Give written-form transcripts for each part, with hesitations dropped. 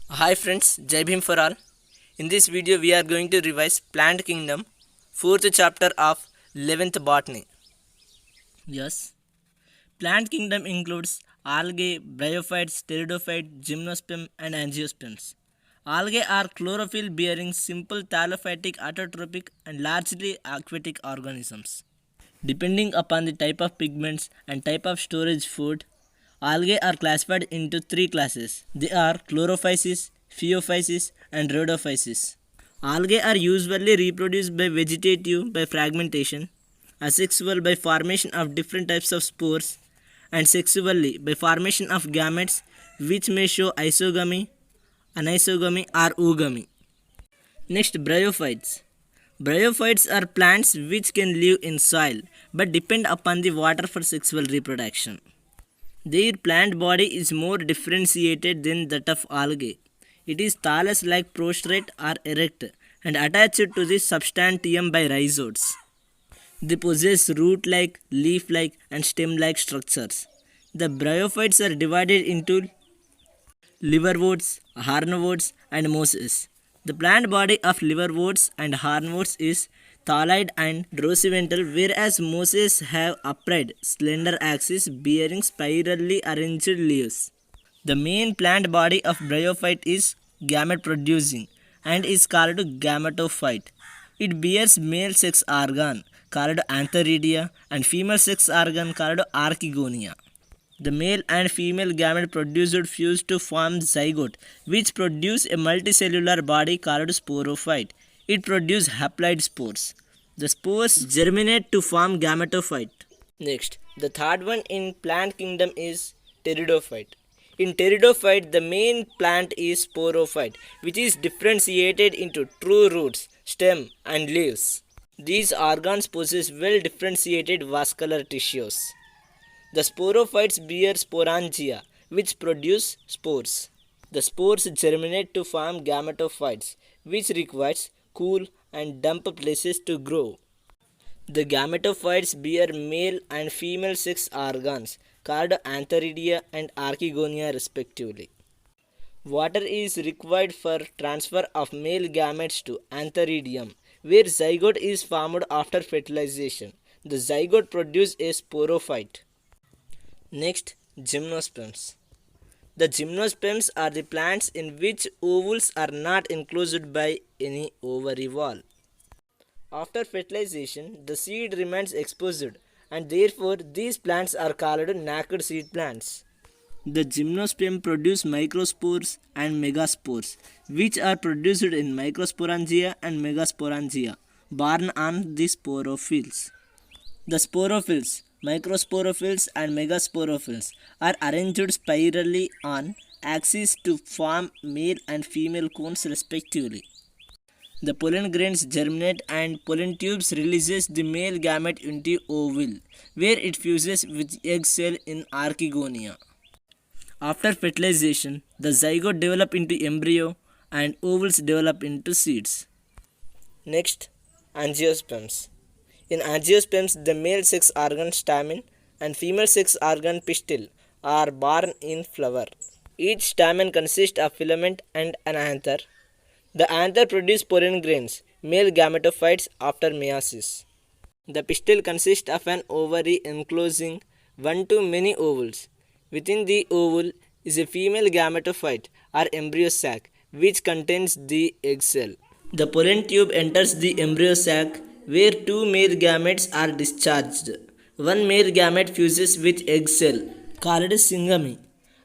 Hi friends, Jai Bhim for all. In this video we are going to revise Plant Kingdom, 4th chapter of 11th Botany. Yes, Plant Kingdom includes algae, bryophytes, pteridophytes, gymnosperm and angiosperms. Algae are chlorophyll-bearing, simple thallophytic, autotrophic and largely aquatic organisms. Depending upon the type of pigments and type of storage food, algae are classified into three classes. They are chlorophysis, phaeophysis, and rhodophysis. Algae are usually reproduced by vegetative by fragmentation, asexual by formation of different types of spores, and sexually by formation of gametes which may show isogamy, anisogamy, or oogamy. Next, bryophytes. Bryophytes are plants which can live in soil but depend upon the water for sexual reproduction. Their plant body is more differentiated than that of algae. It is thallus-like prostrate or erect and attached to the substantium by rhizoids. They possess root-like, leaf-like and stem-like structures. The bryophytes are divided into liverworts, hornworts, and mosses. The plant body of liverworts and hornworts is thalloid and dorsiventral, whereas mosses have upright, slender axis bearing spirally arranged leaves. The main plant body of bryophyte is gamete producing and is called gametophyte. It bears male sex organ called antheridia and female sex organ called archegonia. The male and female gamete produced fuse to form zygote, which produce a multicellular body called sporophyte. It produces haploid spores. The spores germinate to form gametophyte. Next, the third one in plant kingdom is pteridophyte. In pteridophyte, the main plant is sporophyte, which is differentiated into true roots, stem, and leaves. These organs possess well differentiated vascular tissues. The sporophytes bear sporangia, which produce spores. The spores germinate to form gametophytes, which requires cool and damp places to grow. The gametophytes bear male and female sex organs called antheridia and archegonia respectively. Water is required for transfer of male gametes to antheridium, where zygote is formed after fertilization. The zygote produces a sporophyte. Next, gymnosperms. The gymnosperms are the plants in which ovules are not enclosed by any ovary wall. After fertilization, the seed remains exposed and therefore these plants are called naked seed plants. The gymnosperm produce microspores and megaspores, which are produced in microsporangia and megasporangia, borne on the sporophylls. The sporophylls, microsporophylls and megasporophylls are arranged spirally on axes to form male and female cones respectively. The pollen grains germinate and pollen tubes releases the male gamete into ovule, where it fuses with egg cell in archegonia. After fertilization, the zygote develop into embryo and ovules develop into seeds. Next, angiosperms. In angiosperms, the male sex organ stamen and female sex organ pistil are born in flower. Each stamen consists of filament and an anther. The anther produces pollen grains, male gametophytes after meiosis. The pistil consists of an ovary enclosing one to many ovules. Within the ovule is a female gametophyte or embryo sac which contains the egg cell. The pollen tube enters the embryo sac where two male gametes are discharged. One male gamete fuses with egg cell called syngamy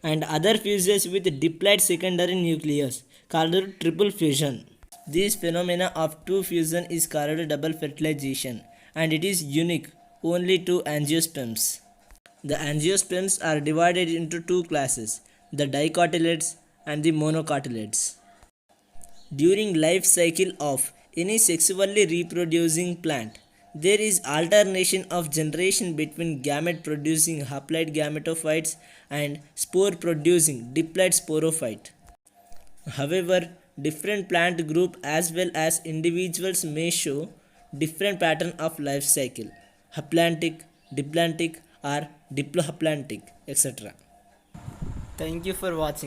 and other fuses with diploid secondary nucleus called triple fusion. This phenomena of two fusion is called double fertilization and it is unique only to angiosperms. The angiosperms are divided into two classes, the dicotyledons and the monocotyledons. During life cycle of any sexually reproducing plant, there is alternation of generation between gamete producing haploid gametophytes and spore producing diploid sporophyte. However, different plant group as well as individuals may show different pattern of life cycle, haplantic, diplantic or diplohaplantic, etc. Thank you for watching.